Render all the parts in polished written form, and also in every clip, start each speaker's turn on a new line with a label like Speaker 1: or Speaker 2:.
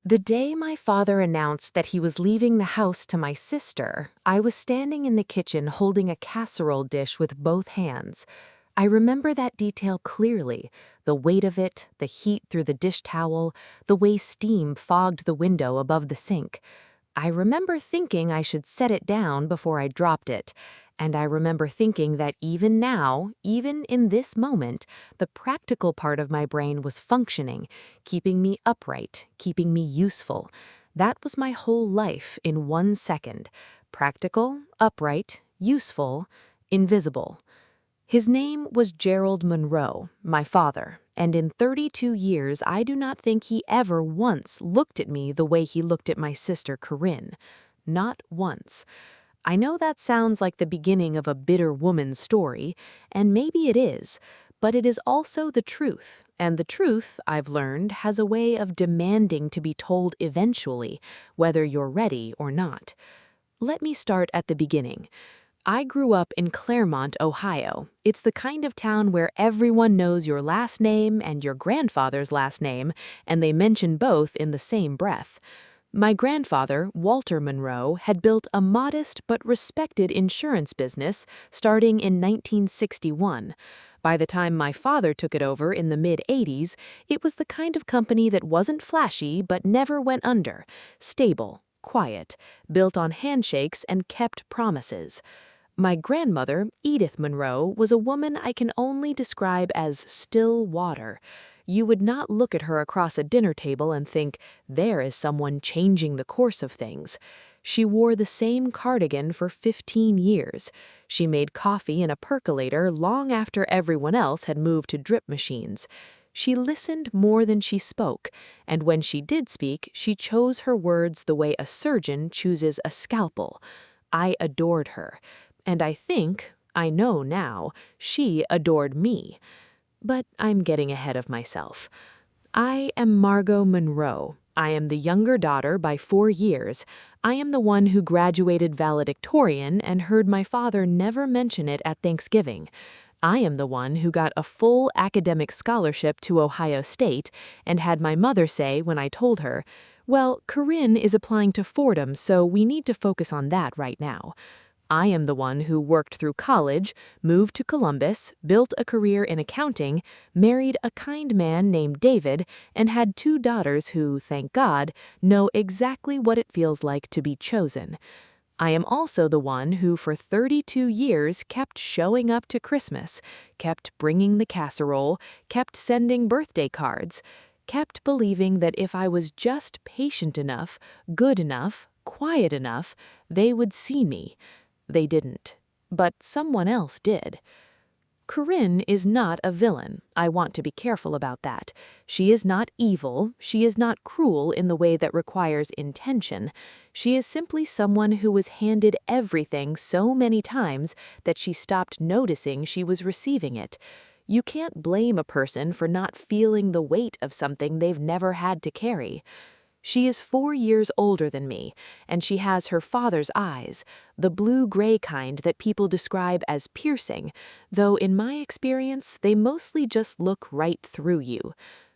Speaker 1: The day my father announced that he was leaving the house to my sister, I was standing in the kitchen holding a casserole dish with both hands. I remember that detail clearly, the weight of it, the heat through the dish towel, the way steam fogged the window above the sink. I remember thinking I should set it down before I dropped it, and I remember thinking that even now, even in this moment, the practical part of my brain was functioning, keeping me upright, keeping me useful. That was my whole life in 1 second. Practical, upright, useful, invisible. His name was Gerald Monroe, my father, and in 32 years I do not think he ever once looked at me the way he looked at my sister Corinne. Not once. I know that sounds like the beginning of a bitter woman's story, and maybe it is, but it is also the truth, and the truth, I've learned, has a way of demanding to be told eventually, whether you're ready or not. Let me start at the beginning. I grew up in Claremont, Ohio. It's the kind of town where everyone knows your last name and your grandfather's last name, and they mention both in the same breath. My grandfather, Walter Monroe, had built a modest but respected insurance business starting in 1961. By the time my father took it over in the mid-80s, it was the kind of company that wasn't flashy but never went under, stable, quiet, built on handshakes and kept promises. My grandmother, Edith Monroe, was a woman I can only describe as still water. You would not look at her across a dinner table and think, there is someone changing the course of things. She wore the same cardigan for 15 years. She made coffee in a percolator long after everyone else had moved to drip machines. She listened more than she spoke, and when she did speak, she chose her words the way a surgeon chooses a scalpel. I adored her. And I know now, she adored me. But I'm getting ahead of myself. I am Margot Monroe. I am the younger daughter by 4 years. I am the one who graduated valedictorian and heard my father never mention it at Thanksgiving. I am the one who got a full academic scholarship to Ohio State and had my mother say when I told her, "Well, Corinne is applying to Fordham, so we need to focus on that right now." I am the one who worked through college, moved to Columbus, built a career in accounting, married a kind man named David, and had 2 daughters who, thank God, know exactly what it feels like to be chosen. I am also the one who for 32 years kept showing up to Christmas, kept bringing the casserole, kept sending birthday cards, kept believing that if I was just patient enough, good enough, quiet enough, they would see me. They didn't, but someone else did. Corinne is not a villain. I want to be careful about that. She is not evil. She is not cruel in the way that requires intention. She is simply someone who was handed everything so many times that she stopped noticing she was receiving it. You can't blame a person for not feeling the weight of something they've never had to carry. She is 4 years older than me, and she has her father's eyes, the blue-gray kind that people describe as piercing, though in my experience they mostly just look right through you.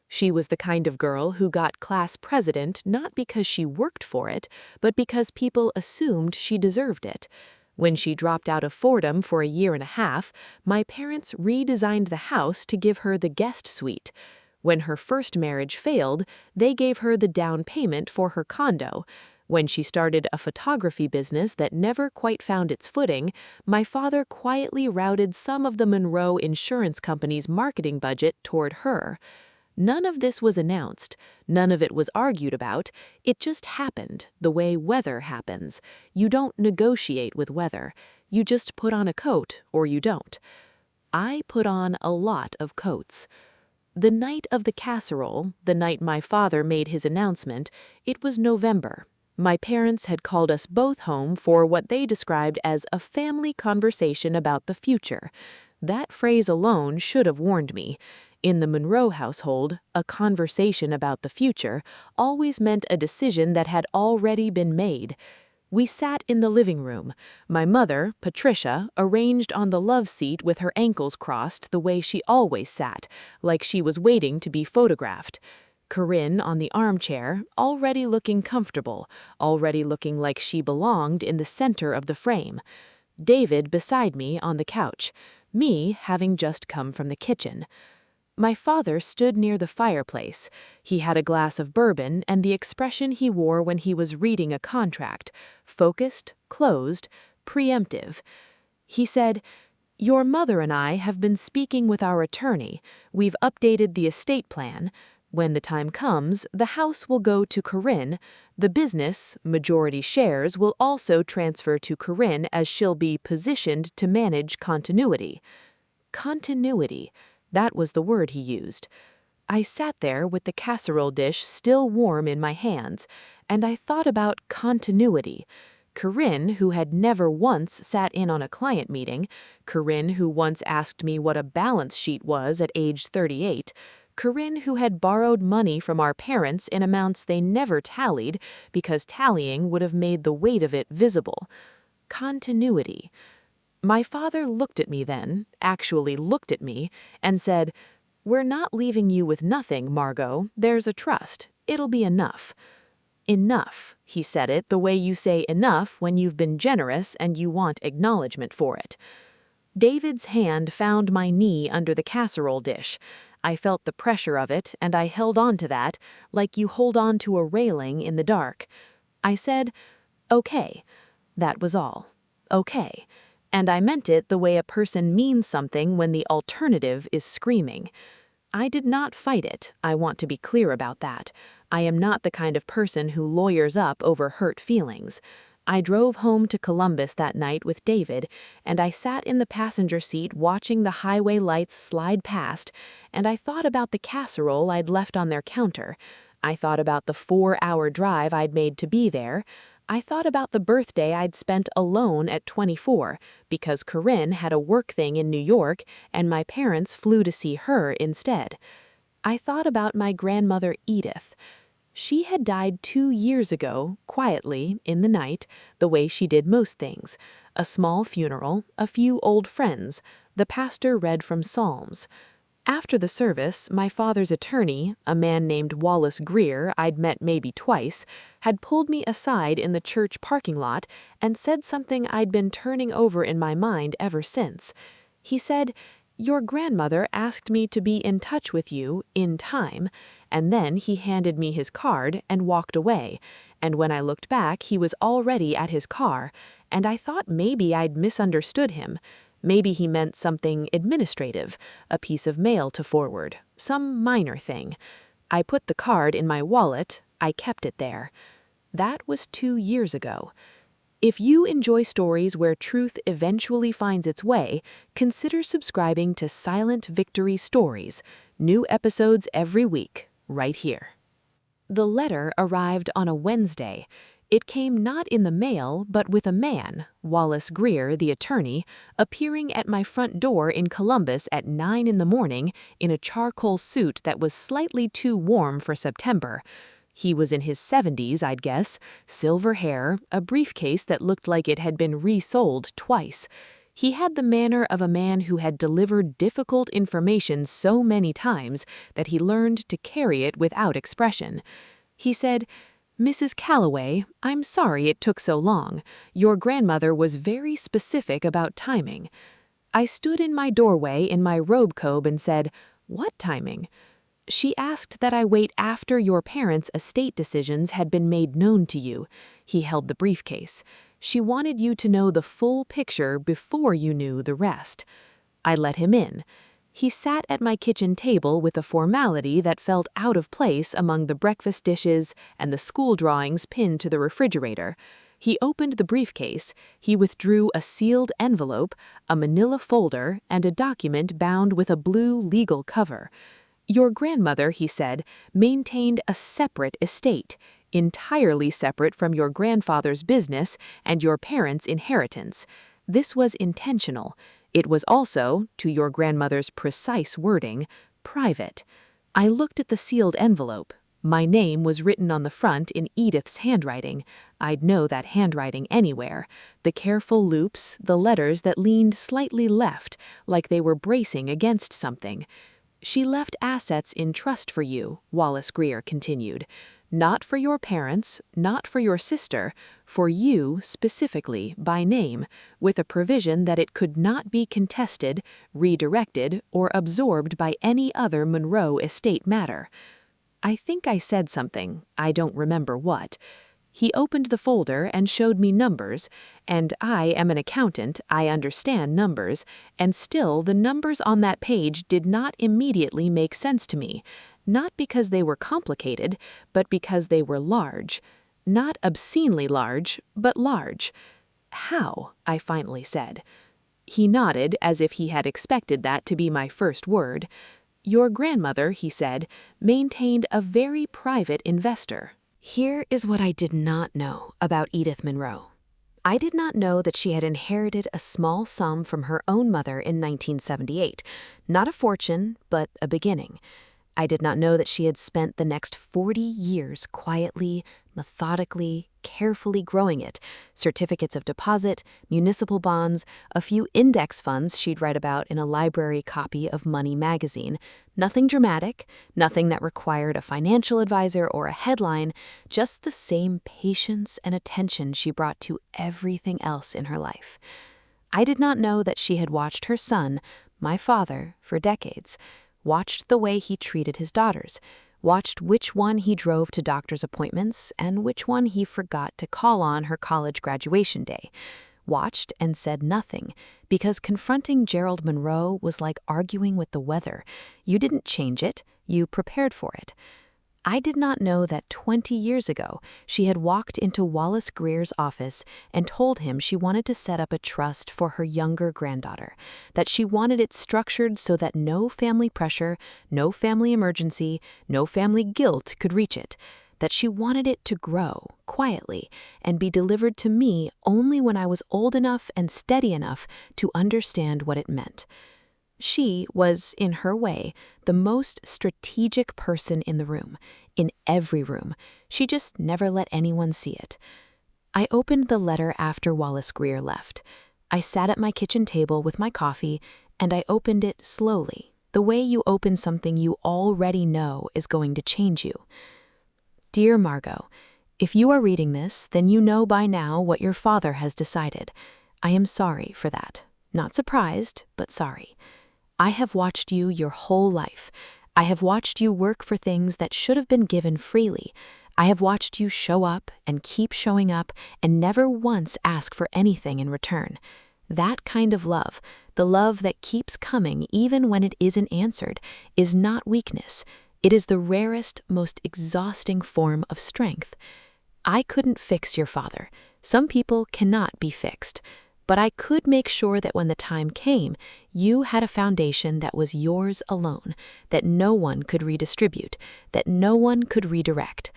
Speaker 1: She was the kind of girl who got class president not because she worked for it, but because people assumed she deserved it. When she dropped out of Fordham for a year and a half, my parents redesigned the house to give her the guest suite. When her first marriage failed, they gave her the down payment for her condo. When she started a photography business that never quite found its footing, my father quietly routed some of the Monroe Insurance Company's marketing budget toward her. None of this was announced. None of it was argued about. It just happened, the way weather happens. You don't negotiate with weather. You just put on a coat, or you don't. I put on a lot of coats. The night of the casserole, the night my father made his announcement, it was November. My parents had called us both home for what they described as a family conversation about the future. That phrase alone should have warned me. In the Monroe household, a conversation about the future always meant a decision that had already been made. We sat in the living room. My mother, Patricia, arranged on the love seat with her ankles crossed the way she always sat, like she was waiting to be photographed. Corinne on the armchair, already looking comfortable, already looking like she belonged in the center of the frame. David beside me on the couch, me having just come from the kitchen. My father stood near the fireplace. He had a glass of bourbon and the expression he wore when he was reading a contract, focused, closed, preemptive. He said, "Your mother and I have been speaking with our attorney. We've updated the estate plan. When the time comes, the house will go to Corinne. The business, majority shares, will also transfer to Corinne as she'll be positioned to manage continuity." Continuity. That was the word he used. I sat there with the casserole dish still warm in my hands, and I thought about continuity. Corinne, who had never once sat in on a client meeting, Corinne, who once asked me what a balance sheet was at age 38, Corinne, who had borrowed money from our parents in amounts they never tallied because tallying would have made the weight of it visible. Continuity. My father looked at me then, actually looked at me, and said, "We're not leaving you with nothing, Margot. There's a trust. It'll be enough." Enough, he said it the way you say enough when you've been generous and you want acknowledgement for it. David's hand found my knee under the casserole dish. I felt the pressure of it, and I held on to that, like you hold on to a railing in the dark. I said, "Okay." That was all. Okay. And I meant it the way a person means something when the alternative is screaming. I did not fight it, I want to be clear about that. I am not the kind of person who lawyers up over hurt feelings. I drove home to Columbus that night with David, and I sat in the passenger seat watching the highway lights slide past, and I thought about the casserole I'd left on their counter. I thought about the 4-hour drive I'd made to be there. I thought about the birthday I'd spent alone at 24 because Corinne had a work thing in New York and my parents flew to see her instead. I thought about my grandmother Edith. She had died 2 years ago, quietly, in the night, the way she did most things. A small funeral, a few old friends. The pastor read from Psalms. After the service, my father's attorney, a man named Wallace Greer I'd met maybe twice, had pulled me aside in the church parking lot and said something I'd been turning over in my mind ever since. He said, "Your grandmother asked me to be in touch with you in time," and then he handed me his card and walked away, and when I looked back he was already at his car, and I thought maybe I'd misunderstood him. Maybe he meant something administrative, a piece of mail to forward, some minor thing. I put the card in my wallet, I kept it there. That was 2 years ago. If you enjoy stories where truth eventually finds its way, consider subscribing to Silent Victory Stories, new episodes every week, right here. The letter arrived on a Wednesday. It came not in the mail, but with a man, Wallace Greer, the attorney, appearing at my front door in Columbus at 9 in the morning in a charcoal suit that was slightly too warm for September. He was in his 70s, I'd guess, silver hair, a briefcase that looked like it had been resold twice. He had the manner of a man who had delivered difficult information so many times that he learned to carry it without expression. He said, "Mrs. Calloway, I'm sorry it took so long. Your grandmother was very specific about timing." I stood in my doorway in my robe coat and said, "What timing?" "She asked that I wait after your parents' estate decisions had been made known to you." He held the briefcase. "She wanted you to know the full picture before you knew the rest." I let him in. He sat at my kitchen table with a formality that felt out of place among the breakfast dishes and the school drawings pinned to the refrigerator. He opened the briefcase. He withdrew a sealed envelope, a manila folder, and a document bound with a blue legal cover. "Your grandmother," he said, "maintained a separate estate, entirely separate from your grandfather's business and your parents' inheritance. This was intentional. It was also, to your grandmother's precise wording, private." I looked at the sealed envelope. My name was written on the front in Edith's handwriting. I'd know that handwriting anywhere. The careful loops, the letters that leaned slightly left, like they were bracing against something. She left assets in trust for you, Wallace Greer continued. Not for your parents, not for your sister, for you specifically, by name, with a provision that it could not be contested, redirected, or absorbed by any other Monroe estate matter. I think I said something, I don't remember what. He opened the folder and showed me numbers, and I am an accountant, I understand numbers, and still the numbers on that page did not immediately make sense to me, not because they were complicated, but because they were large. Not obscenely large, but large. How? I finally said. He nodded as if he had expected that to be my first word. Your grandmother, he said, maintained a very private investor. Here is what I did not know about Edith Monroe. I did not know that she had inherited a small sum from her own mother in 1978, not a fortune, but a beginning. I did not know that she had spent the next 40 years quietly, methodically, carefully growing it. Certificates of deposit, municipal bonds, a few index funds she'd read about in a library copy of Money magazine. Nothing dramatic, nothing that required a financial advisor or a headline, just the same patience and attention she brought to everything else in her life. I did not know that she had watched her son, my father, for decades. Watched the way he treated his daughters, watched which one he drove to doctor's appointments and which one he forgot to call on her college graduation day. Watched and said nothing, because confronting Gerald Monroe was like arguing with the weather. You didn't change it, you prepared for it. I did not know that 20 years ago, she had walked into Wallace Greer's office and told him she wanted to set up a trust for her younger granddaughter, that she wanted it structured so that no family pressure, no family emergency, no family guilt could reach it, that she wanted it to grow quietly and be delivered to me only when I was old enough and steady enough to understand what it meant. She was, in her way, the most strategic person in the room, in every room. She just never let anyone see it. I opened the letter after Wallace Greer left. I sat at my kitchen table with my coffee, and I opened it slowly, the way you open something you already know is going to change you. Dear Margot, if you are reading this, then you know by now what your father has decided. I am sorry for that. Not surprised, but sorry. I have watched you your whole life. I have watched you work for things that should have been given freely. I have watched you show up and keep showing up and never once ask for anything in return. That kind of love, the love that keeps coming even when it isn't answered, is not weakness. It is the rarest, most exhausting form of strength. I couldn't fix your father. Some people cannot be fixed. But I could make sure that when the time came, you had a foundation that was yours alone, that no one could redistribute, that no one could redirect.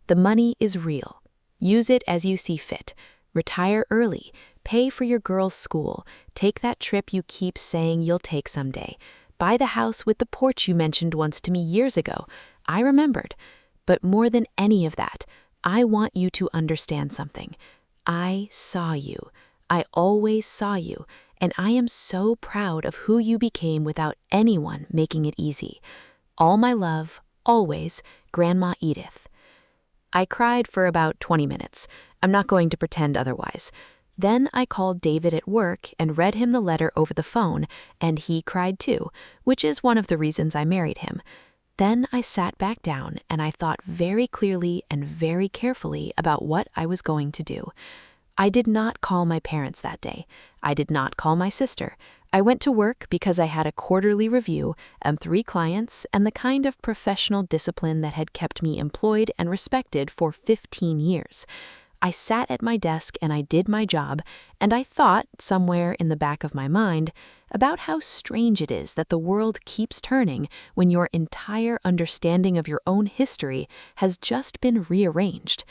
Speaker 1: The money is real. Use it as you see fit. Retire early. Pay for your girls' school. Take that trip you keep saying you'll take someday. Buy the house with the porch you mentioned once to me years ago. I remembered. But more than any of that, I want you to understand something. I saw you. I always saw you, and I am so proud of who you became without anyone making it easy. All my love, always, Grandma Edith. I cried for about 20 minutes. I'm not going to pretend otherwise. Then I called David at work and read him the letter over the phone, and he cried too, which is one of the reasons I married him. Then I sat back down and I thought very clearly and very carefully about what I was going to do. I did not call my parents that day. I did not call my sister. I went to work because I had a quarterly review and 3 clients and the kind of professional discipline that had kept me employed and respected for 15 years. I sat at my desk and I did my job, and I thought, somewhere in the back of my mind, about how strange it is that the world keeps turning when your entire understanding of your own history has just been rearranged.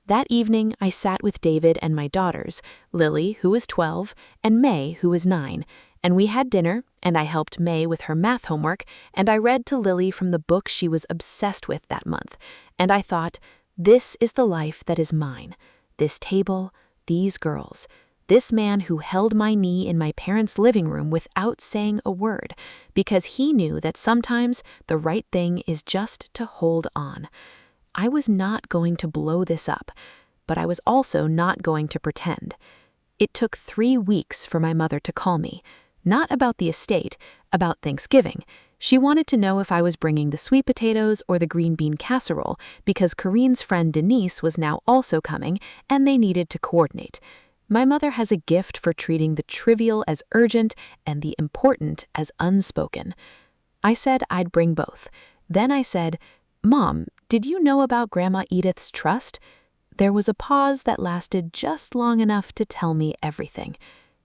Speaker 1: That evening, I sat with David and my daughters, Lily, who was 12, and May, who was 9, and we had dinner, and I helped May with her math homework, and I read to Lily from the book she was obsessed with that month, and I thought, this is the life that is mine. This table, these girls. This man who held my knee in my parents' living room without saying a word, because he knew that sometimes the right thing is just to hold on. I was not going to blow this up, but I was also not going to pretend. It took 3 weeks for my mother to call me, not about the estate, about Thanksgiving. She wanted to know if I was bringing the sweet potatoes or the green bean casserole, because Corinne's friend Denise was now also coming, and they needed to coordinate. My mother has a gift for treating the trivial as urgent and the important as unspoken. I said I'd bring both. Then I said, "Mom, did you know about Grandma Edith's trust?" There was a pause that lasted just long enough to tell me everything.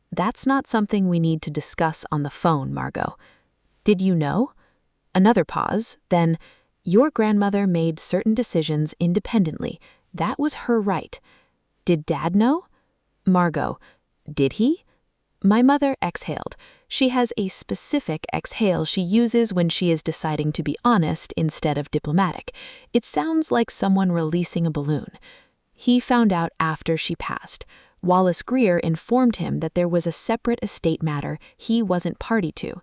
Speaker 1: "That's not something we need to discuss on the phone, Margot." "Did you know?" Another pause, then, "Your grandmother made certain decisions independently. That was her right." "Did Dad know?" Margot, "Did he?" My mother exhaled. She has a specific exhale she uses when she is deciding to be honest instead of diplomatic. It sounds like someone releasing a balloon. "He found out after she passed. Wallace Greer informed him that there was a separate estate matter he wasn't party to."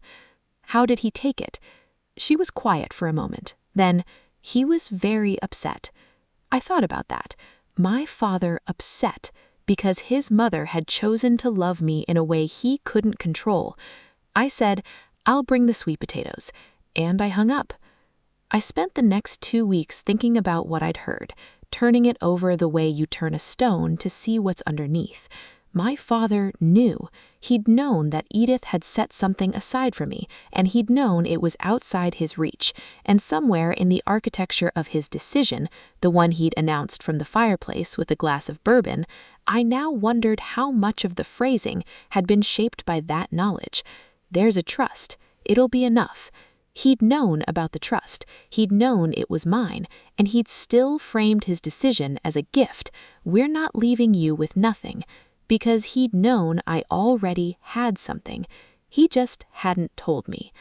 Speaker 1: "How did he take it?" She was quiet for a moment. Then, "He was very upset." I thought about that. My father upset because his mother had chosen to love me in a way he couldn't control. I said, "I'll bring the sweet potatoes," and I hung up. I spent the next 2 weeks thinking about what I'd heard, turning it over the way you turn a stone to see what's underneath. My father knew. He'd known that Edith had set something aside for me, and he'd known it was outside his reach, and somewhere in the architecture of his decision, the one he'd announced from the fireplace with a glass of bourbon, I now wondered how much of the phrasing had been shaped by that knowledge. There's a trust. It'll be enough. He'd known about the trust, he'd known it was mine, and he'd still framed his decision as a gift. "We're not leaving you with nothing," because he'd known I already had something. He just hadn't told me.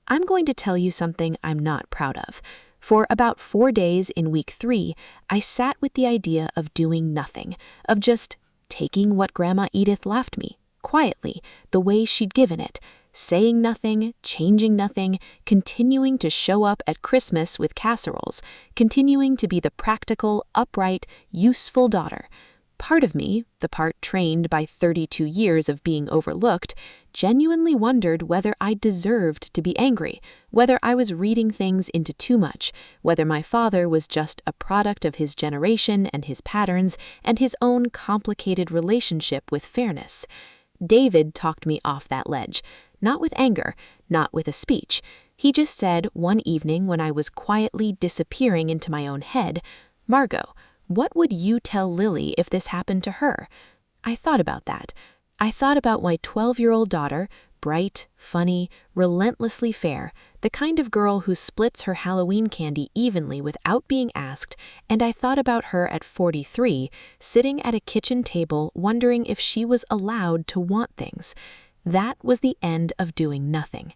Speaker 1: I'm going to tell you something I'm not proud of. For about 4 days in week 3, I sat with the idea of doing nothing, of just taking what Grandma Edith left me, quietly, the way she'd given it, saying nothing, changing nothing, continuing to show up at Christmas with casseroles, continuing to be the practical, upright, useful daughter. Part of me, the part trained by 32 years of being overlooked, genuinely wondered whether I deserved to be angry, whether I was reading things into too much, whether my father was just a product of his generation and his patterns and his own complicated relationship with fairness. David talked me off that ledge, not with anger, not with a speech. He just said one evening when I was quietly disappearing into my own head, "Margot, what would you tell Lily if this happened to her?" I thought about that. I thought about my 12-year-old daughter, bright, funny, relentlessly fair, the kind of girl who splits her Halloween candy evenly without being asked, and I thought about her at 43, sitting at a kitchen table wondering if she was allowed to want things. That was the end of doing nothing.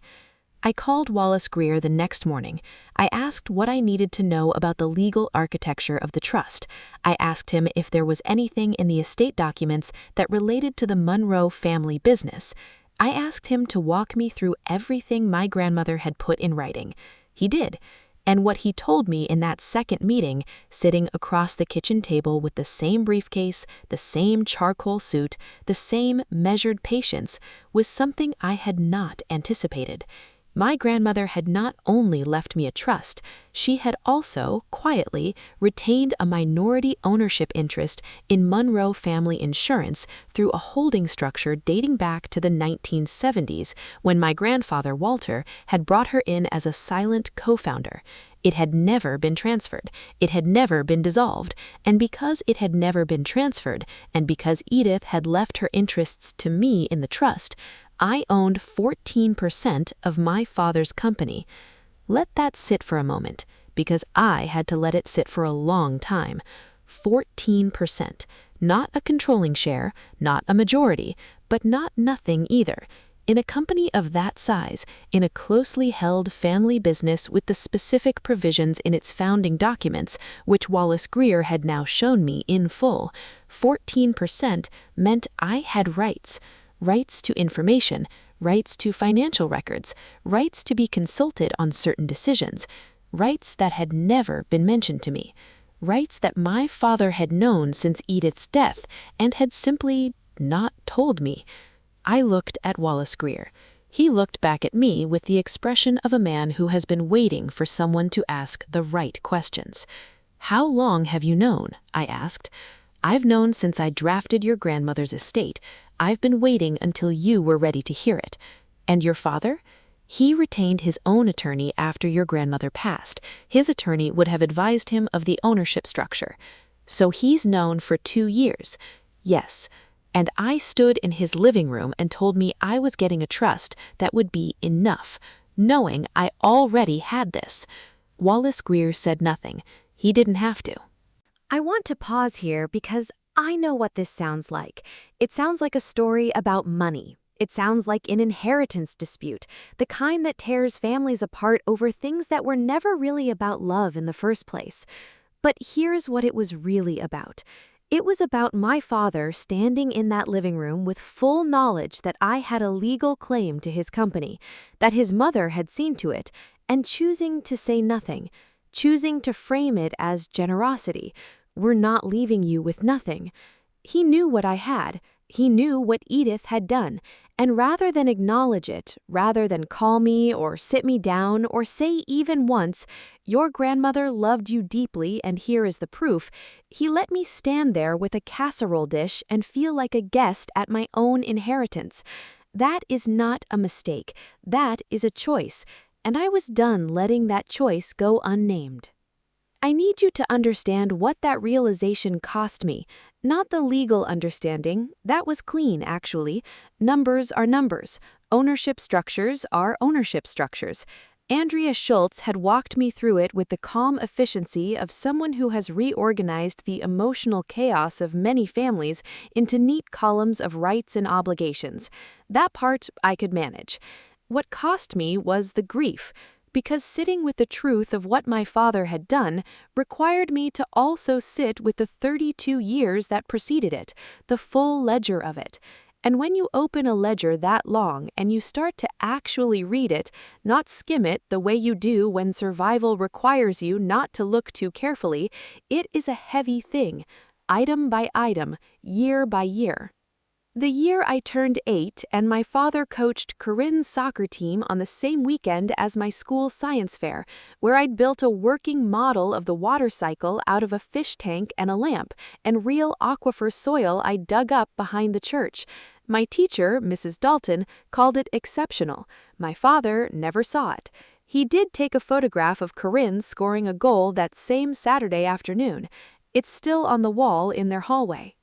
Speaker 1: I called Wallace Greer the next morning. I asked what I needed to know about the legal architecture of the trust. I asked him if there was anything in the estate documents that related to the Monroe family business. I asked him to walk me through everything my grandmother had put in writing. He did. And what he told me in that second meeting, sitting across the kitchen table with the same briefcase, the same charcoal suit, the same measured patience, was something I had not anticipated. My grandmother had not only left me a trust, she had also, quietly, retained a minority ownership interest in Monroe Family Insurance through a holding structure dating back to the 1970s, when my grandfather, Walter, had brought her in as a silent co-founder. It had never been transferred, it had never been dissolved, and because it had never been transferred, and because Edith had left her interests to me in the trust, I owned 14% of my father's company. Let that sit for a moment, because I had to let it sit for a long time. 14%, not a controlling share, not a majority, but not nothing either. In a company of that size, in a closely held family business with the specific provisions in its founding documents, which Wallace Greer had now shown me in full, 14% meant I had rights. Rights to information, rights to financial records, rights to be consulted on certain decisions, rights that had never been mentioned to me, rights that my father had known since Edith's death and had simply not told me. I looked at Wallace Greer. He looked back at me with the expression of a man who has been waiting for someone to ask the right questions. "How long have you known?" I asked. "I've known since I drafted your grandmother's estate. I've been waiting until you were ready to hear it. And your father?" "He retained his own attorney after your grandmother passed. His attorney would have advised him of the ownership structure." "So he's known for 2 years?" "Yes. And I stood in his living room and told me I was getting a trust that would be enough, knowing I already had this." Wallace Greer said nothing. He didn't have to.
Speaker 2: I want to pause here because I know what this sounds like. It sounds like a story about money. It sounds like an inheritance dispute, the kind that tears families apart over things that were never really about love in the first place. But here's what it was really about. It was about my father standing in that living room with full knowledge that I had a legal claim to his company, that his mother had seen to it, and choosing to say nothing, choosing to frame it as generosity. "We're not leaving you with nothing." He knew what I had. He knew what Edith had done. And rather than acknowledge it, rather than call me or sit me down or say even once, "Your grandmother loved you deeply and here is the proof," he let me stand there with a casserole dish and feel like a guest at my own inheritance. That is not a mistake. That is a choice. And I was done letting that choice go unnamed. I need you to understand what that realization cost me. Not the legal understanding. That was clean, actually. Numbers are numbers. Ownership structures are ownership structures. Andrea Schultz had walked me through it with the calm efficiency of someone who has reorganized the emotional chaos of many families into neat columns of rights and obligations. That part I could manage. What cost me was the grief, because sitting with the truth of what my father had done required me to also sit with the 32 years that preceded it, the full ledger of it. And when you open a ledger that long and you start to actually read it, not skim it the way you do when survival requires you not to look too carefully, it is a heavy thing, item by item, year by year. The year I turned 8 and my father coached Corinne's soccer team on the same weekend as my school science fair, where I'd built a working model of the water cycle out of a fish tank and a lamp, and real aquifer soil I dug up behind the church. My teacher, Mrs. Dalton, called it exceptional. My father never saw it. He did take a photograph of Corinne scoring a goal that same Saturday afternoon. It's still on the wall in their hallway.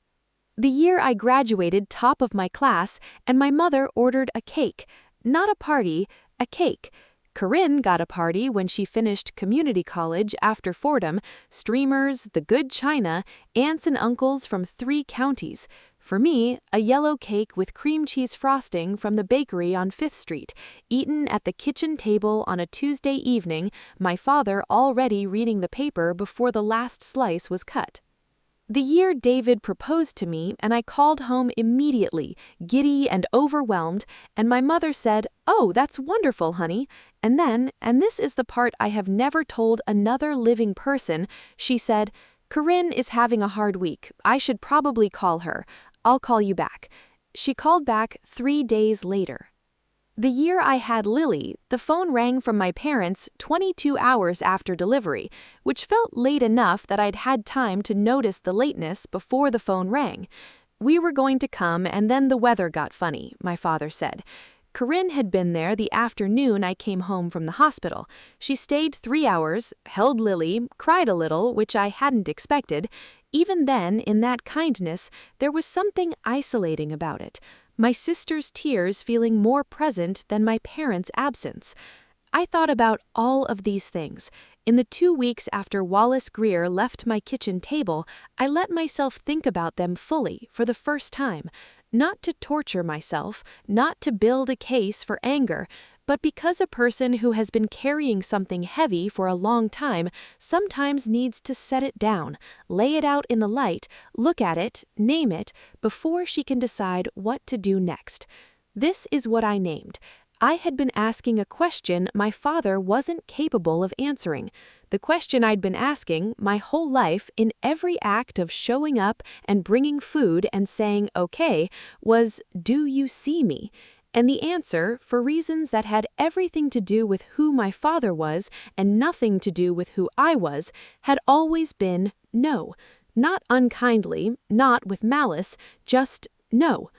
Speaker 2: The year I graduated top of my class, and my mother ordered a cake. Not a party, a cake. Corinne got a party when she finished community college after Fordham, streamers, the good china, aunts and uncles from 3 counties. For me, a yellow cake with cream cheese frosting from the bakery on 5th Street, eaten at the kitchen table on a Tuesday evening, my father already reading the paper before the last slice was cut. The year David proposed to me, and I called home immediately, giddy and overwhelmed, and my mother said, "Oh, that's wonderful, honey." And then, and this is the part I have never told another living person, she said, "Corinne is having a hard week. I should probably call her. I'll call you back." She called back 3 days later. The year I had Lily, the phone rang from my parents 22 hours after delivery, which felt late enough that I'd had time to notice the lateness before the phone rang. We were going to come and then the weather got funny, my father said. Corinne had been there the afternoon I came home from the hospital. She stayed 3 hours, held Lily, cried a little, which I hadn't expected. Even then, in that kindness, there was something isolating about it. My sister's tears feeling more present than my parents' absence. I thought about all of these things. In the 2 weeks after Wallace Greer left my kitchen table, I let myself think about them fully for the first time. not to torture myself, not to build a case for anger, but because a person who has been carrying something heavy for a long time sometimes needs to set it down, lay it out in the light, look at it, name it, before she can decide what to do next. This is what I named. I had been asking a question my father wasn't capable of answering. The question I'd been asking my whole life in every act of showing up and bringing food and saying okay was, "Do you see me?" And the answer, for reasons that had everything to do with who my father was and nothing to do with who I was, had always been no. Not unkindly, not with malice, just no.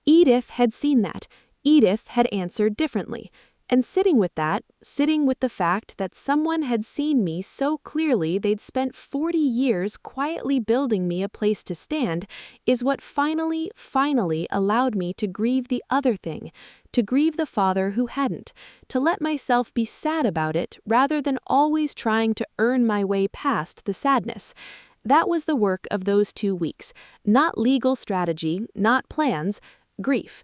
Speaker 2: Edith had seen that. Edith had answered differently. And sitting with that, sitting with the fact that someone had seen me so clearly they'd spent 40 years quietly building me a place to stand, is what finally allowed me to grieve the other thing, to grieve the father who hadn't, to let myself be sad about it rather than always trying to earn my way past the sadness. That was the work of those 2 weeks, not legal strategy, not plans, grief.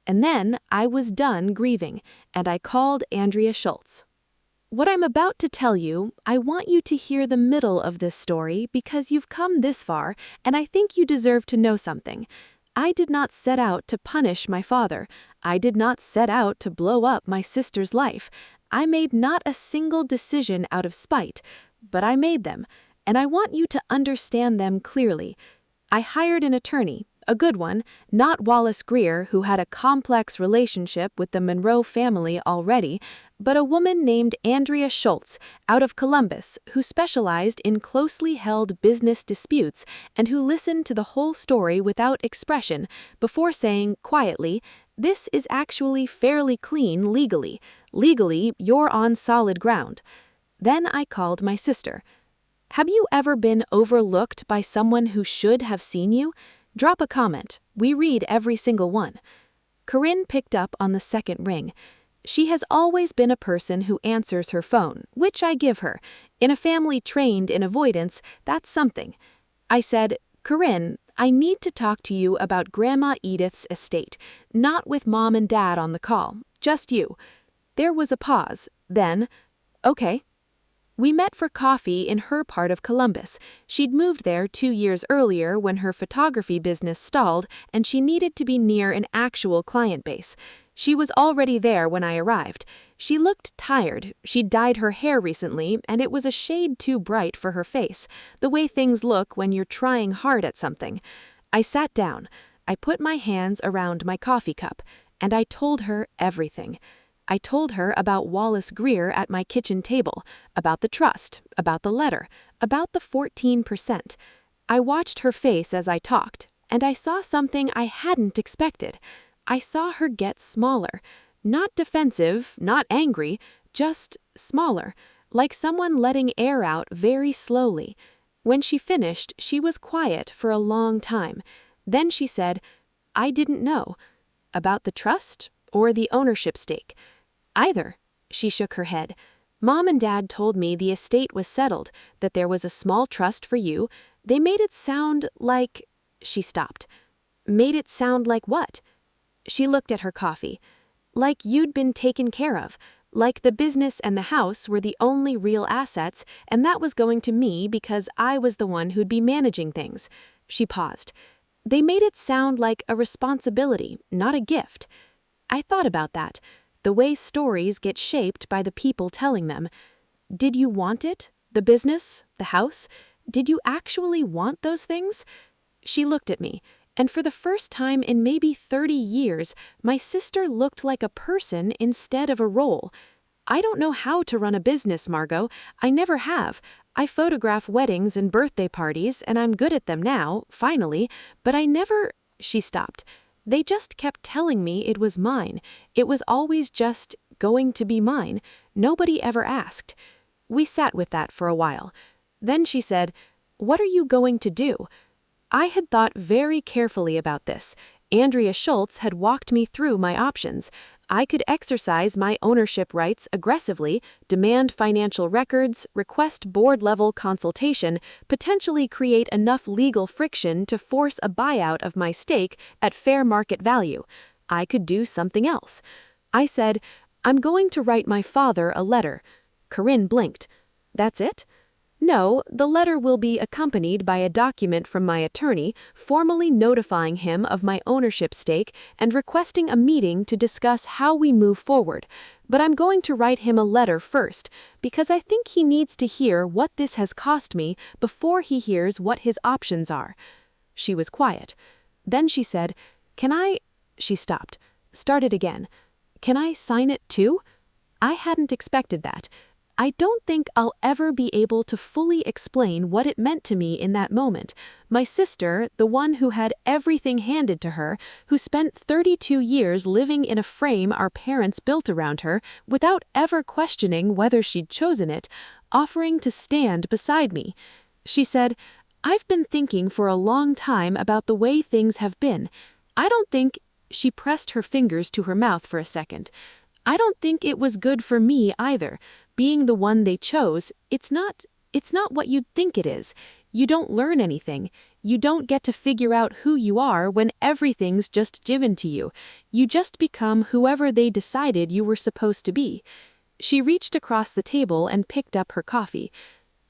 Speaker 2: And then I was done grieving, and I called Andrea Schultz. What I'm about to tell you, I want you to hear the middle of this story because you've come this far, and I think you deserve to know something. I did not set out to punish my father. I did not set out to blow up my sister's life. I made not a single decision out of spite, but I made them, and I want you to understand them clearly. I hired an attorney. A good one, not Wallace Greer, who had a complex relationship with the Monroe family already, but a woman named Andrea Schultz, out of Columbus, who specialized in closely held business disputes and who listened to the whole story without expression before saying quietly, "This is actually fairly clean legally. Legally, you're on solid ground." Then I called my sister. Have you ever been overlooked by someone who should have seen you? Drop a comment. We read every single one. Corinne picked up on the second ring. She has always been a person who answers her phone, which I give her. In a family trained in avoidance, that's something. I said, "Corinne, I need to talk to you about Grandma Edith's estate, not with Mom and Dad on the call, just you." There was a pause. Then, "Okay." We met for coffee in her part of Columbus. She'd moved there 2 years earlier when her photography business stalled and she needed to be near an actual client base. She was already there when I arrived. She looked tired. She'd dyed her hair recently and it was a shade too bright for her face, the way things look when you're trying hard at something. I sat down. I put my hands around my coffee cup and I told her everything. I told her about Wallace Greer at my kitchen table, about the trust, about the letter, about the 14%. I watched her face as I talked, and I saw something I hadn't expected. I saw her get smaller. Not defensive, not angry, just smaller, like someone letting air out very slowly. When she finished, she was quiet for a long time. Then she said, "I didn't know." About the trust or the ownership stake? Either. She shook her head. "Mom and Dad told me the estate was settled, that there was a small trust for you. They made it sound like—" She stopped. "Made it sound like what?" She looked at her coffee. "Like you'd been taken care of. Like the business and the house were the only real assets, and that was going to me because I was the one who'd be managing things." She paused. "They made it sound like a responsibility, not a gift." I thought about that. The way stories get shaped by the people telling them. Did you want it? The business? The house? Did you actually want those things? She looked at me, and for the first time in maybe 30 years, my sister looked like a person instead of a role. "I don't know how to run a business, Margot. I never have. I photograph weddings and birthday parties, and I'm good at them now, finally, but I never—" She stopped. "They just kept telling me it was mine. It was always just going to be mine. Nobody ever asked." We sat with that for a while. Then she said, "What are you going to do?" I had thought very carefully about this. Andrea Schultz had walked me through my options. I could exercise my ownership rights aggressively, demand financial records, request board-level consultation, potentially create enough legal friction to force a buyout of my stake at fair market value. I could do something else. I said, "I'm going to write my father a letter." Corinne blinked. "That's it?" "No, the letter will be accompanied by a document from my attorney formally notifying him of my ownership stake and requesting a meeting to discuss how we move forward. But I'm going to write him a letter first, because I think he needs to hear what this has cost me before he hears what his options are." She was quiet. Then she said, "Can I—" She stopped. Started again. "Can I sign it too?" I hadn't expected that. I don't think I'll ever be able to fully explain what it meant to me in that moment. My sister, the one who had everything handed to her, who spent 32 years living in a frame our parents built around her, without ever questioning whether she'd chosen it, offering to stand beside me. She said, "I've been thinking for a long time about the way things have been. I don't think—" She pressed her fingers to her mouth for a second. "I don't think it was good for me either. Being the one they chose, it's not what you'd think it is. You don't learn anything. You don't get to figure out who you are when everything's just given to you. You just become whoever they decided you were supposed to be." She reached across the table and picked up her coffee.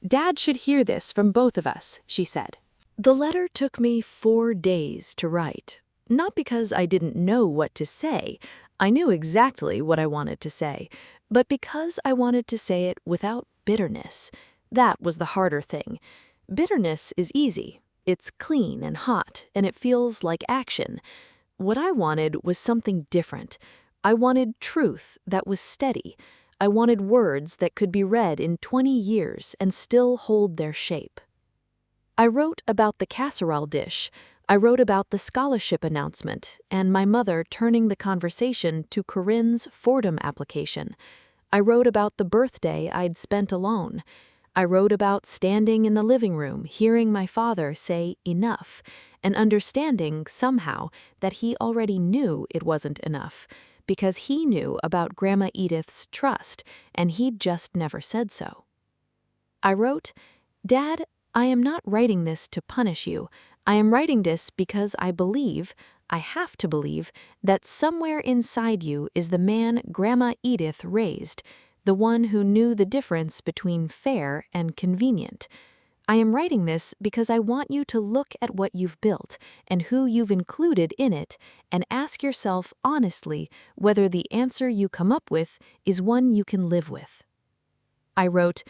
Speaker 2: "Dad should hear this from both of us," she said.
Speaker 1: The letter took me 4 days to write. Not because I didn't know what to say. I knew exactly what I wanted to say, but because I wanted to say it without bitterness. That was the harder thing. Bitterness is easy. It's clean and hot, and it feels like action. What I wanted was something different. I wanted truth that was steady. I wanted words that could be read in 20 years and still hold their shape. I wrote about the casserole dish. I wrote about the scholarship announcement and my mother turning the conversation to Corinne's Fordham application. I wrote about the birthday I'd spent alone. I wrote about standing in the living room, hearing my father say enough, and understanding somehow that he already knew it wasn't enough, because he knew about Grandma Edith's trust, and he'd just never said so. I wrote, "Dad, I am not writing this to punish you. I am writing this because I have to believe, that somewhere inside you is the man Grandma Edith raised, the one who knew the difference between fair and convenient. I am writing this because I want you to look at what you've built and who you've included in it and ask yourself honestly whether the answer you come up with is one you can live with." I wrote,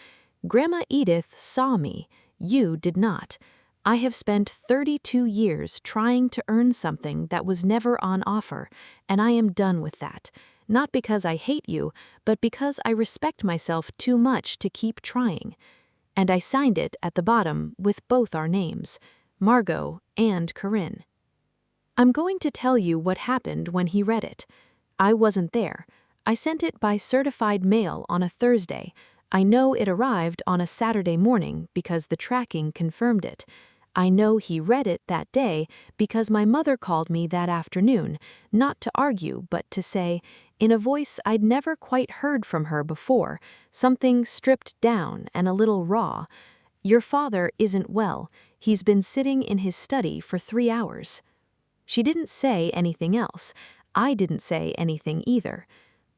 Speaker 1: "Grandma Edith saw me. You did not. I have spent 32 years trying to earn something that was never on offer, and I am done with that. Not because I hate you, but because I respect myself too much to keep trying." And I signed it at the bottom with both our names, Margot and Corinne. I'm going to tell you what happened when he read it. I wasn't there. I sent it by certified mail on a Thursday. I know it arrived on a Saturday morning because the tracking confirmed it. I know he read it that day because my mother called me that afternoon, not to argue but to say, in a voice I'd never quite heard from her before, something stripped down and a little raw, "Your father isn't well. He's been sitting in his study for 3 hours." She didn't say anything else. I didn't say anything either.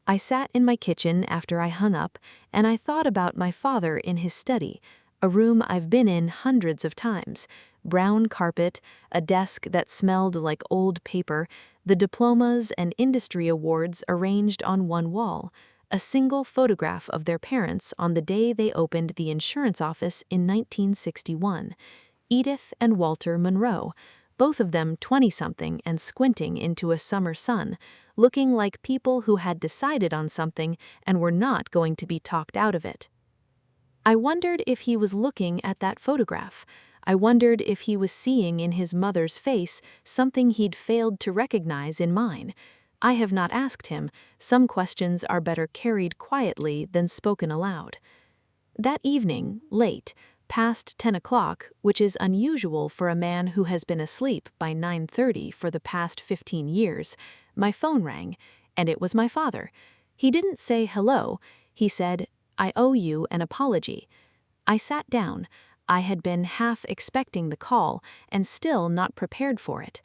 Speaker 1: I sat in my kitchen after I hung up, and I thought about my father in his study, a room I've been in hundreds of times, brown carpet, a desk that smelled like old paper, the diplomas and industry awards arranged on one wall, a single photograph of their parents on the day they opened the insurance office in 1961, Edith and Walter Monroe, both of them 20-something and squinting into a summer sun, looking like people who had decided on something and were not going to be talked out of it. I wondered if he was looking at that photograph. I wondered if he was seeing in his mother's face something he'd failed to recognize in mine. I have not asked him. Some questions are better carried quietly than spoken aloud. That evening, late, past 10 o'clock, which is unusual for a man who has been asleep by 9:30 for the past 15 years, my phone rang.
Speaker 2: and it was my father. He didn't say hello. He said, "I owe you an apology." I sat down. I had been half expecting the call and still not prepared for it.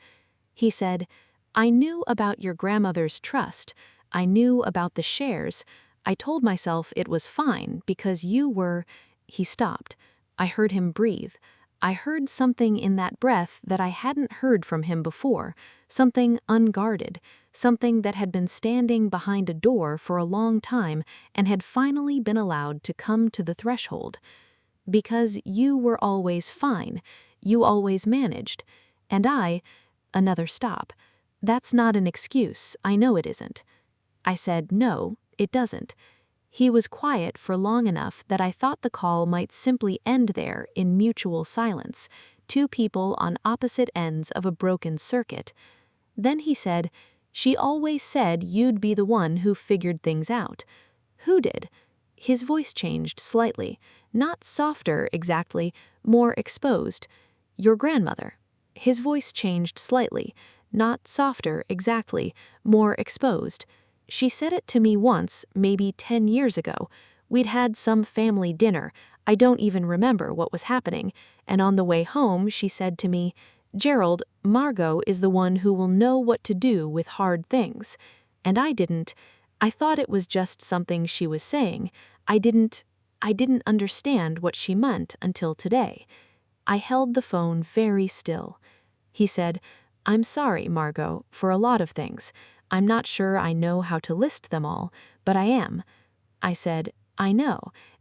Speaker 2: He said, "I knew about your grandmother's trust. I knew about the shares. I told myself it was fine because you were—" He stopped. I heard him breathe. I heard something in that breath that I hadn't heard from him before, something unguarded, something that had been standing behind a door for a long time and had finally been allowed to come to the threshold. "Because you were always fine. You always managed. And I—" Another stop. "That's not an excuse. I know it isn't." I said, "No, it doesn't." He was quiet for long enough that I thought the call might simply end there in mutual silence, two people on opposite ends of a broken circuit. Then he said, "She always said you'd be the one who figured things out." "Who did?" His voice changed slightly, not softer exactly, more exposed. "Your grandmother." His voice changed slightly, not softer exactly, more exposed. "She said it to me once, maybe 10 years ago. We'd had some family dinner. I don't even remember what was happening. And on the way home, she said to me, 'Gerald, Margot is the one who will know what to do with hard things.' And I didn't. I thought it was just something she was saying. I didn't understand what she meant until today." I held the phone very still. He said, "I'm sorry, Margot, for a lot of things. I'm not sure I know how to list them all, but I am." I said, "I know,"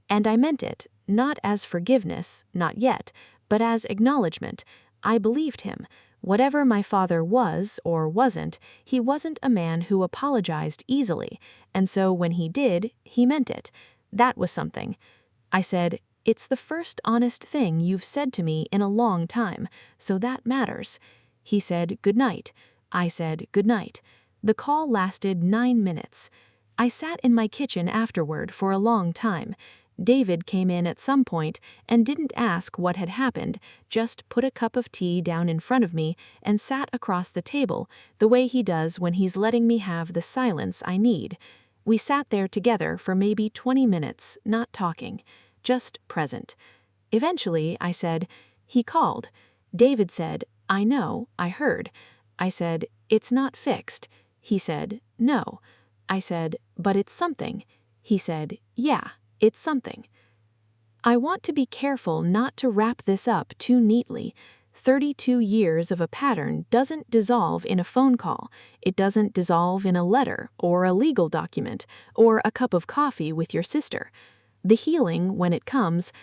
Speaker 2: and I meant it, not as forgiveness, not yet, but as acknowledgement. I believed him. Whatever my father was or wasn't, he wasn't a man who apologized easily, and so when he did, he meant it. That was something. I said, "It's the first honest thing you've said to me in a long time, so that matters." He said, "Good night." I said, "Good night." The call lasted 9 minutes. I sat in my kitchen afterward for a long time. David came in at some point and didn't ask what had happened, just put a cup of tea down in front of me and sat across the table, the way he does when he's letting me have the silence I need. We sat there together for maybe 20 minutes, not talking, just present. Eventually, I said, "He called." David said, "I know, I heard." I said, "It's not fixed." He said, "No." I said, "But it's something." He said, "Yeah, it's something." I want to be careful not to wrap this up too neatly. 32 years of a pattern doesn't dissolve in a phone call. It doesn't dissolve in a letter or a legal document or a cup of coffee with your sister. The healing, when it comes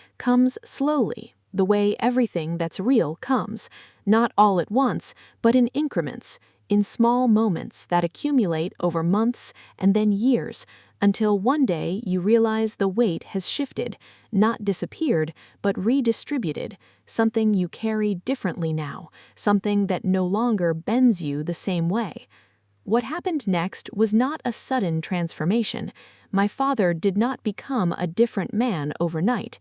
Speaker 2: slowly, the way everything that's real comes, not all at once, but in increments, in small moments that accumulate over months and then years, until one day you realize the weight has shifted, not disappeared, but redistributed, something you carry differently now, something that no longer bends you the same way. What happened next was not a sudden transformation. My father did not become a different man overnight.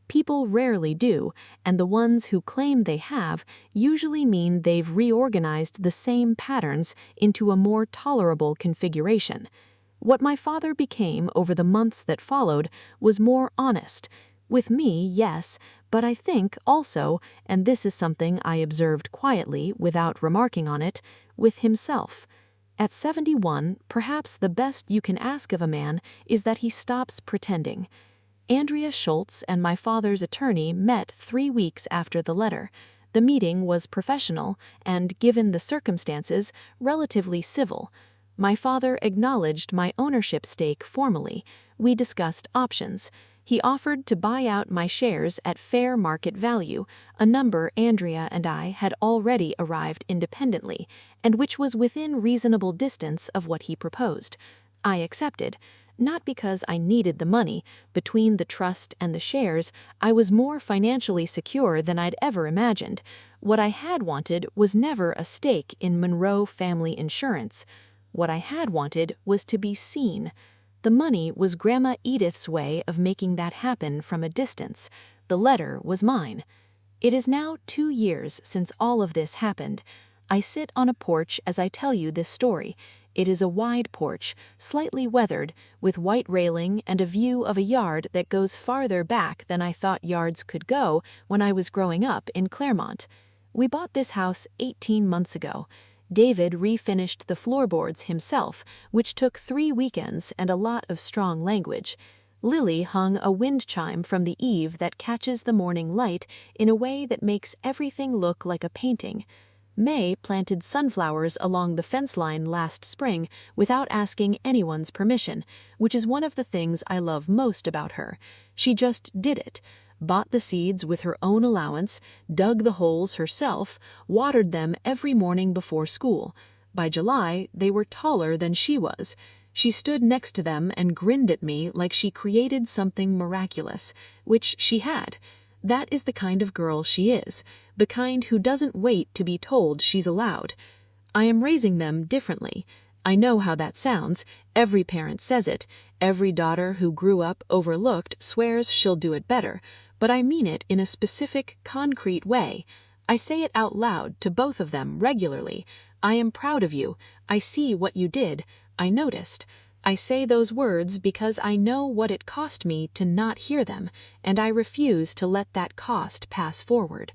Speaker 2: People rarely do, and the ones who claim they have usually mean they've reorganized the same patterns into a more tolerable configuration. What my father became over the months that followed was more honest. With me, yes, but I think also, and this is something I observed quietly without remarking on it, with himself. At 71, perhaps the best you can ask of a man is that he stops pretending. Andrea Schultz and my father's attorney met 3 weeks after the letter. The meeting was professional and, given the circumstances, relatively civil. My father acknowledged my ownership stake formally. We discussed options. He offered to buy out my shares at fair market value, a number Andrea and I had already arrived independently, and which was within reasonable distance of what he proposed. I accepted. Not because I needed the money. Between the trust and the shares, I was more financially secure than I'd ever imagined. What I had wanted was never a stake in Monroe Family Insurance. What I had wanted was to be seen. The money was Grandma Edith's way of making that happen from a distance. The letter was mine. It is now 2 years since all of this happened. I sit on a porch as I tell you this story.
Speaker 1: It is a wide porch, slightly weathered, with white railing and a view of a yard that goes farther back than I thought yards could go when I was growing up in Claremont. We bought this house 18 months ago. David refinished the floorboards himself, which took 3 weekends and a lot of strong language. Lily hung a wind chime from the eave that catches the morning light in a way that makes everything look like a painting. May planted sunflowers along the fence line last spring without asking anyone's permission, which is one of the things I love most about her. She just did it. Bought the seeds with her own allowance, dug the holes herself, watered them every morning before school. By July, they were taller than she was. She stood next to them and grinned at me like she created something miraculous, which she had. That is the kind of girl she is, the kind who doesn't wait to be told she's allowed. I am raising them differently. I know how that sounds. Every parent says it. Every daughter who grew up overlooked swears she'll do it better. But I mean it in a specific, concrete way. I say it out loud to both of them regularly. I am proud of you. I see what you did. I noticed. I say those words because I know what it cost me to not hear them, and I refuse to let that cost pass forward.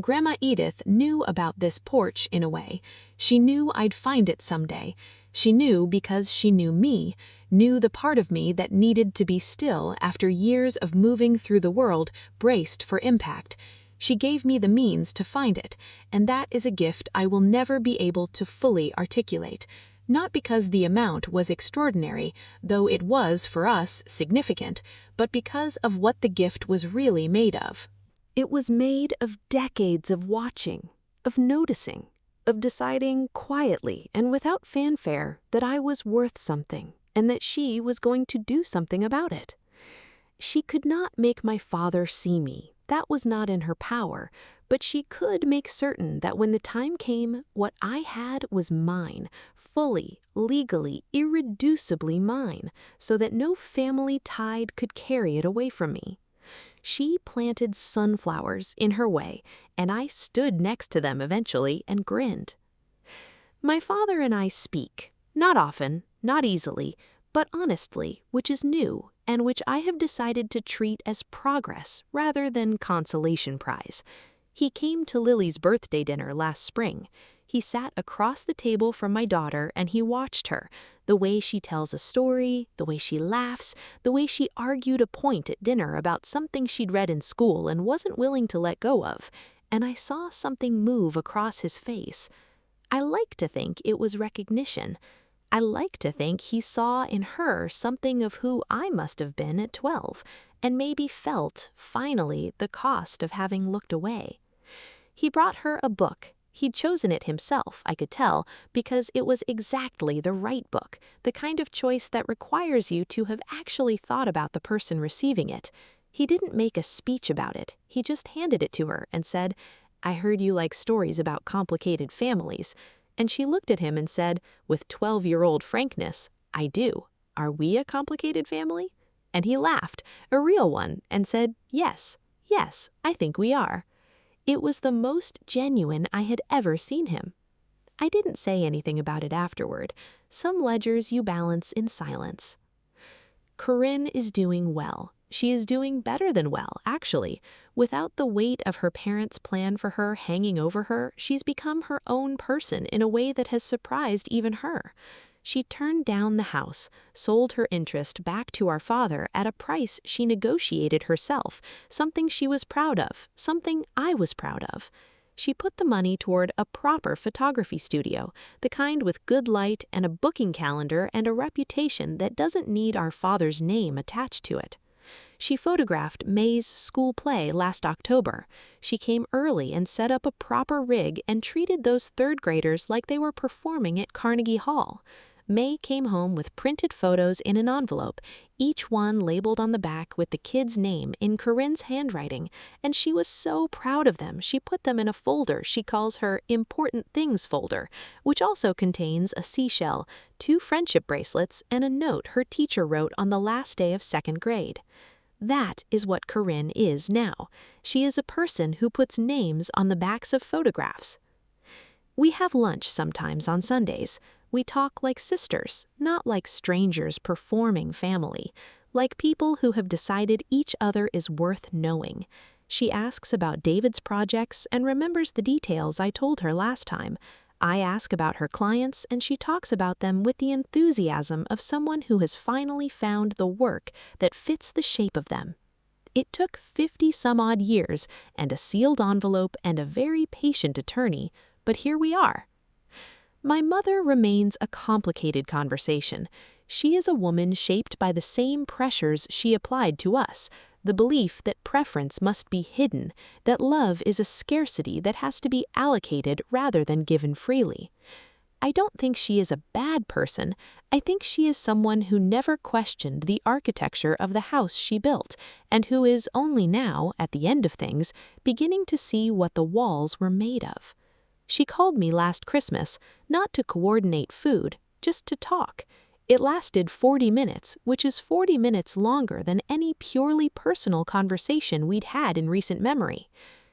Speaker 1: Grandma Edith knew about this porch in a way. She knew I'd find it someday. She knew because she knew me, knew the part of me that needed to be still after years of moving through the world, braced for impact. She gave me the means to find it, and that is a gift I will never be able to fully articulate. Not because the amount was extraordinary, though it was for us significant, but because of what the gift was really made of.
Speaker 2: It was made of decades of watching, of noticing, of deciding quietly and without fanfare that I was worth something and that she was going to do something about it. She could not make my father see me. That was not in her power, but she could make certain that when the time came, what I had was mine, fully, legally, irreducibly mine, so that no family tide could carry it away from me. She planted sunflowers in her way, and I stood next to them eventually and grinned. My father and I speak, not often, not easily, but honestly, which is new, and which I have decided to treat as progress rather than consolation prize. He came to Lily's birthday dinner last spring. He sat across the table from my daughter and he watched her, the way she tells a story, the way she laughs, the way she argued a point at dinner about something she'd read in school and wasn't willing to let go of, and I saw something move across his face. I like to think it was recognition. I like to think he saw in her something of who I must have been at 12, and maybe felt, finally, the cost of having looked away. He brought her a book. He'd chosen it himself, I could tell, because it was exactly the right book, the kind of choice that requires you to have actually thought about the person receiving it. He didn't make a speech about it. He just handed it to her and said, "I heard you like stories about complicated families." And she looked at him and said, with 12-year-old frankness, "I do. Are we a complicated family?" And he laughed, a real one, and said, "Yes, yes, I think we are." It was the most genuine I had ever seen him. I didn't say anything about it afterward. Some ledgers you balance in silence. Corinne is doing well. She is doing better than well, actually. Without the weight of her parents' plan for her hanging over her, she's become her own person in a way that has surprised even her. She turned down the house, sold her interest back to our father at a price she negotiated herself, something she was proud of, something I was proud of. She put the money toward a proper photography studio, the kind with good light and a booking calendar and a reputation that doesn't need our father's name attached to it. She photographed May's school play last October. She came early and set up a proper rig and treated those third graders like they were performing at Carnegie Hall. May came home with printed photos in an envelope, each one labeled on the back with the kid's name in Corinne's handwriting, and she was so proud of them she put them in a folder she calls her Important Things folder, which also contains a seashell, 2 friendship bracelets, and a note her teacher wrote on the last day of 2nd grade. That is what Corinne is now. She is a person who puts names on the backs of photographs. We have lunch sometimes on Sundays. We talk like sisters, not like strangers performing family, like people who have decided each other is worth knowing. She asks about David's projects and remembers the details I told her last time. I ask about her clients and she talks about them with the enthusiasm of someone who has finally found the work that fits the shape of them. It took 50-some-odd years and a sealed envelope and a very patient attorney, but here we are. My mother remains a complicated conversation. She is a woman shaped by the same pressures she applied to us, the belief that preference must be hidden, that love is a scarcity that has to be allocated rather than given freely. I don't think she is a bad person. I think she is someone who never questioned the architecture of the house she built, and who is only now, at the end of things, beginning to see what the walls were made of. She called me last Christmas, not to coordinate food, just to talk. It lasted 40 minutes, which is 40 minutes longer than any purely personal conversation we'd had in recent memory.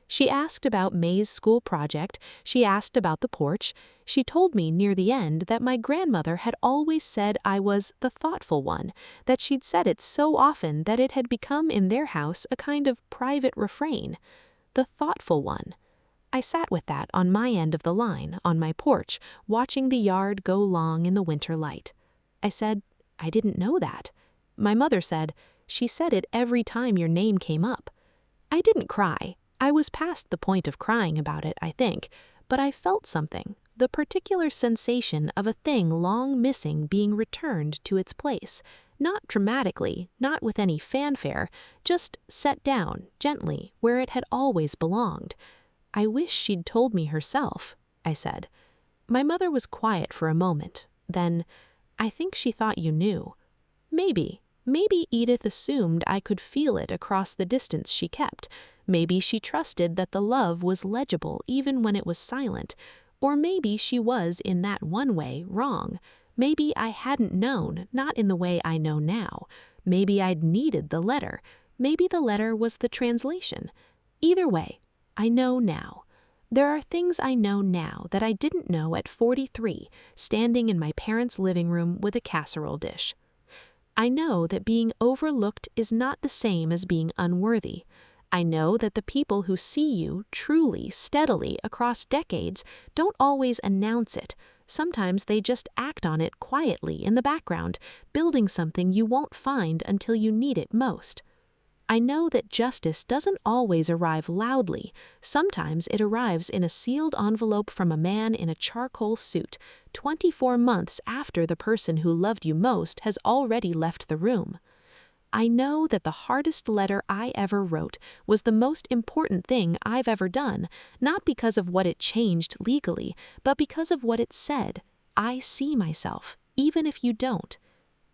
Speaker 2: She asked about May's school project, she asked about the porch. She told me near the end that my grandmother had always said I was the thoughtful one, that she'd said it so often that it had become in their house a kind of private refrain. The thoughtful one. I sat with that on my end of the line, on my porch, watching the yard go long in the winter light. I said, I didn't know that. My mother said, she said it every time your name came up. I didn't cry. I was past the point of crying about it, I think, but I felt something, the particular sensation of a thing long missing being returned to its place, not dramatically, not with any fanfare, just set down, gently, where it had always belonged. I wish she'd told me herself, I said. My mother was quiet for a moment. Then, I think she thought you knew. Maybe Edith assumed I could feel it across the distance she kept. Maybe she trusted that the love was legible even when it was silent. Or maybe she was, in that one way, wrong. Maybe I hadn't known, not in the way I know now. Maybe I'd needed the letter. Maybe the letter was the translation. Either way, I know now. There are things I know now that I didn't know at 43, standing in my parents' living room with a casserole dish. I know that being overlooked is not the same as being unworthy. I know that the people who see you truly, steadily, across decades don't always announce it. Sometimes they just act on it quietly in the background, building something you won't find until you need it most. I know that justice doesn't always arrive loudly. Sometimes it arrives in a sealed envelope from a man in a charcoal suit, 24 months after the person who loved you most has already left the room. I know that the hardest letter I ever wrote was the most important thing I've ever done, not because of what it changed legally, but because of what it said. I see myself, even if you don't.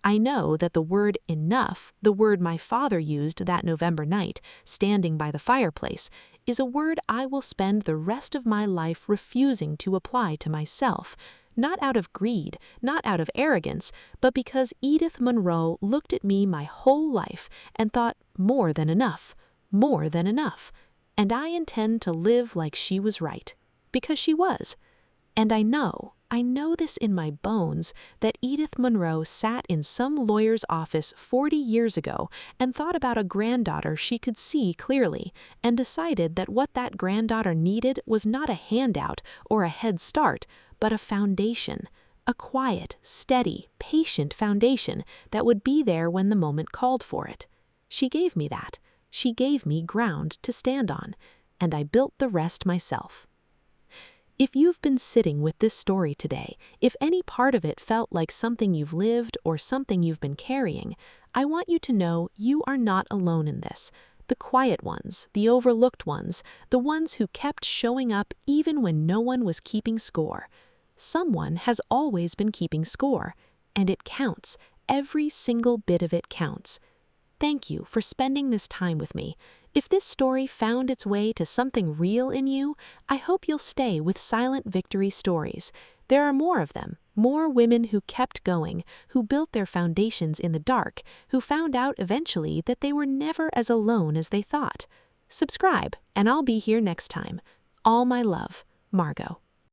Speaker 2: I know that the word enough, the word my father used that November night, standing by the fireplace, is a word I will spend the rest of my life refusing to apply to myself, not out of greed, not out of arrogance, but because Edith Monroe looked at me my whole life and thought more than enough, and I intend to live like she was right, because she was. And I know this in my bones, that Edith Monroe sat in some lawyer's office 40 years ago and thought about a granddaughter she could see clearly, and decided that what that granddaughter needed was not a handout or a head start, but a foundation, a quiet, steady, patient foundation that would be there when the moment called for it. She gave me that. She gave me ground to stand on, and I built the rest myself. If you've been sitting with this story today, if any part of it felt like something you've lived or something you've been carrying, I want you to know you are not alone in this. The quiet ones, the overlooked ones, the ones who kept showing up even when no one was keeping score. Someone has always been keeping score, and it counts. Every single bit of it counts. Thank you for spending this time with me. If this story found its way to something real in you, I hope you'll stay with Silent Victory Stories. There are more of them, more women who kept going, who built their foundations in the dark, who found out eventually that they were never as alone as they thought. Subscribe, and I'll be here next time. All my love, Margot.